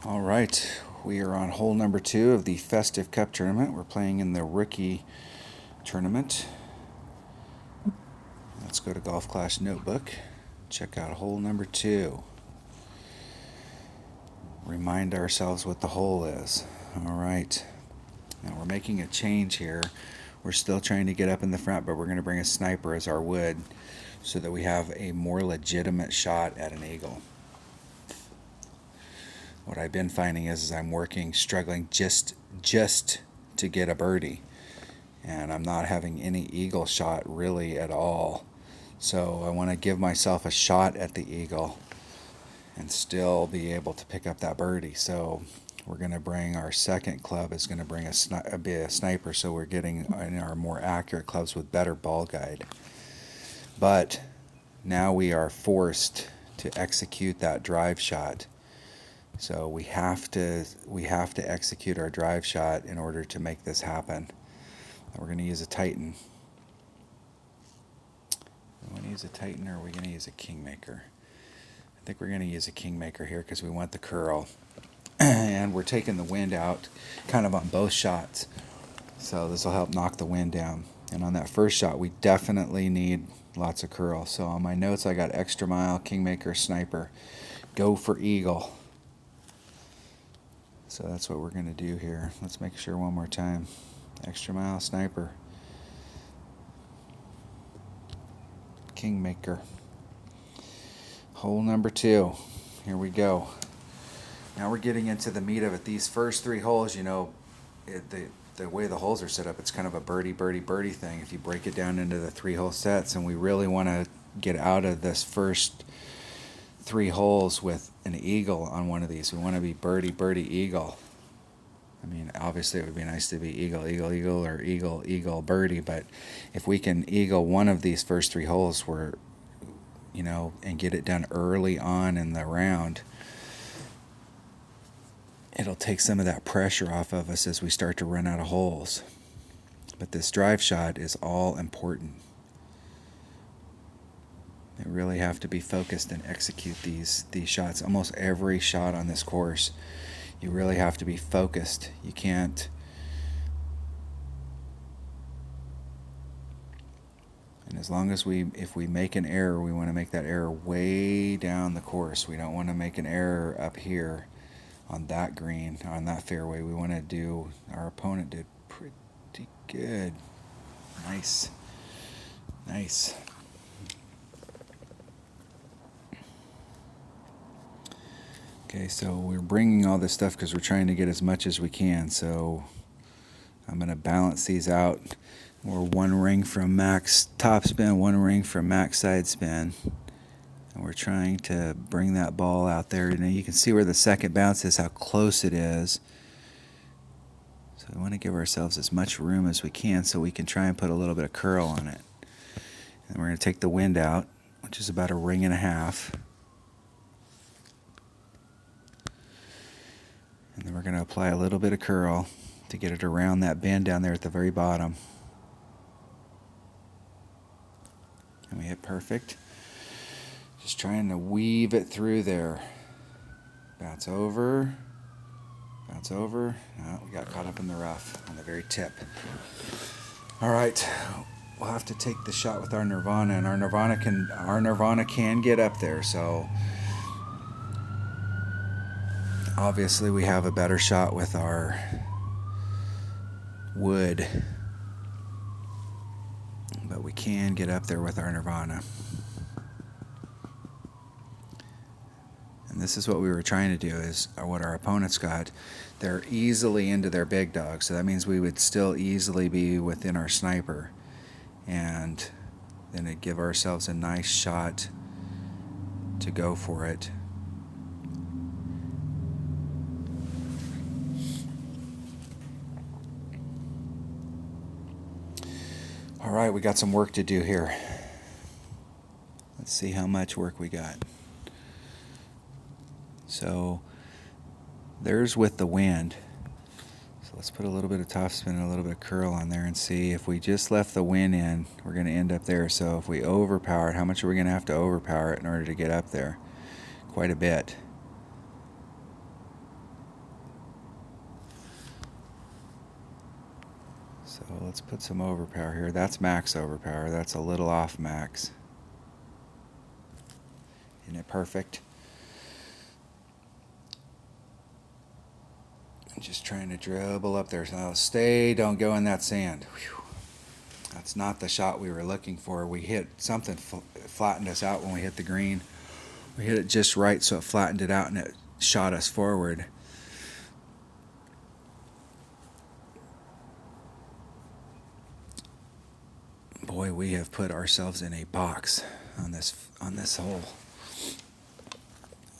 All right, we are on hole number 2 of the Festive Cup tournament. We're playing in the rookie tournament. Let's go to Golf Clash Notebook. Check out hole number 2. Remind ourselves what the hole is. All right, now we're making a change here. We're still trying to get up in the front, but we're going to bring a sniper as our wood so that we have a more legitimate shot at an eagle. What I've been finding is I'm struggling just to get a birdie, and I'm not having any eagle shot really at all. So I want to give myself a shot at the eagle and still be able to pick up that birdie. So we're going to bring our second club is going to bring be a sniper, so we're getting in our more accurate clubs with better ball guide. But now we are forced to execute that drive shot. So we have to execute our drive shot in order to make this happen. And we're going to use a Titan. We want to use a Titan, or are we going to use a Kingmaker? I think we're going to use a Kingmaker here because we want the curl. And we're taking the wind out kind of on both shots. So this will help knock the wind down. And on that first shot, we definitely need lots of curl. So on my notes, I got extra mile, Kingmaker, sniper. Go for eagle. So that's what we're going to do here. Let's make sure one more time. Extra mile, sniper. Kingmaker. Hole number 2. Here we go. Now we're getting into the meat of it. These first 3 holes, the way the holes are set up, it's kind of a birdie thing if you break it down into the 3-hole sets, and we really want to get out of this first 3 holes with an eagle on one of these. We want to be birdie eagle. I mean, obviously it would be nice to be eagle or eagle birdie, but if we can eagle one of these first 3 holes, and get it done early on in the round, it'll take some of that pressure off of us as we start to run out of holes. But this drive shot is all important. They really have to be focused and execute these shots. Almost every shot on this course, you really have to be focused. You can't. And as long as if we make an error, we want to make that error way down the course. We don't want to make an error up here on that green, on that fairway. We want to do, our opponent did pretty good. Nice. Okay, so we're bringing all this stuff because we're trying to get as much as we can. So I'm going to balance these out. We're 1 ring from max top spin, 1 ring from max side spin. And we're trying to bring that ball out there. You can see where the second bounce is, how close it is. So we want to give ourselves as much room as we can so we can try and put a little bit of curl on it. And we're going to take the wind out, which is about 1.5 rings. And then we're going to apply a little bit of curl to get it around that bend down there at the very bottom. And we hit perfect. Just trying to weave it through there. Bounce over. Oh, we got caught up in the rough on the very tip. All right, we'll have to take the shot with our Nirvana, and our Nirvana can get up there. So obviously we have a better shot with our wood, but we can get up there with our Nirvana. And this is what we were trying to do, is what our opponents got. They're easily into their big dog, so that means we would still easily be within our sniper. And then it'd give ourselves a nice shot to go for it. All right, we got some work to do here. Let's see how much work we got. So there's with the wind. So let's put a little bit of topspin and a little bit of curl on there and see if we just left the wind in, we're going to end up there. So if we overpower it, how much are we going to have to overpower it in order to get up there? Quite a bit. So let's put some overpower here. That's max overpower. That's a little off max. Isn't it perfect? I'm just trying to dribble up there. So stay, don't go in that sand. Whew. That's not the shot we were looking for. We hit something, flattened us out when we hit the green. We hit it just right, so it flattened it out and it shot us forward. Boy, we have put ourselves in a box on this hole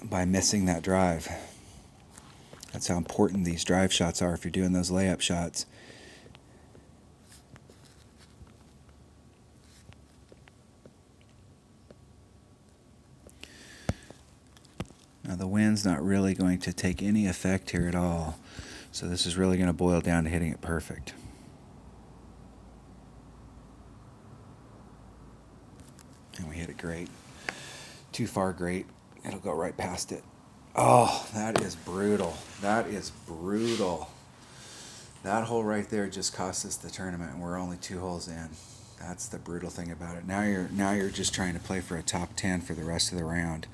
by missing that drive. That's how important these drive shots are if you're doing those layup shots. Now the wind's not really going to take any effect here at all, so this is really going to boil down to hitting it perfect. And we hit it great. Too far great. It'll go right past it. Oh, that is brutal. That is brutal. That hole right there just cost us the tournament, and we're only 2 holes in. That's the brutal thing about it. Now you're just trying to play for a top 10 for the rest of the round.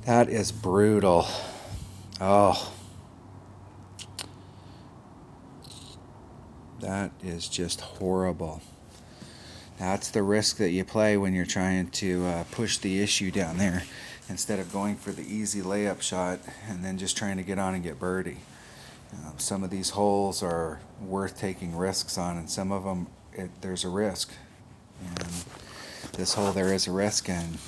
That is brutal. Oh. That is just horrible. That's the risk that you play when you're trying to push the issue down there instead of going for the easy layup shot and then just trying to get on and get birdie. Some of these holes are worth taking risks on, and some of them there's a risk. And this hole there is a risk, and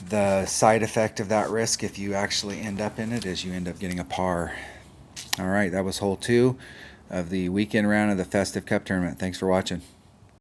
the side effect of that risk, if you actually end up in it, is you end up getting a par. All right, that was hole 2 of the weekend round of the Festive Cup tournament. Thanks for watching.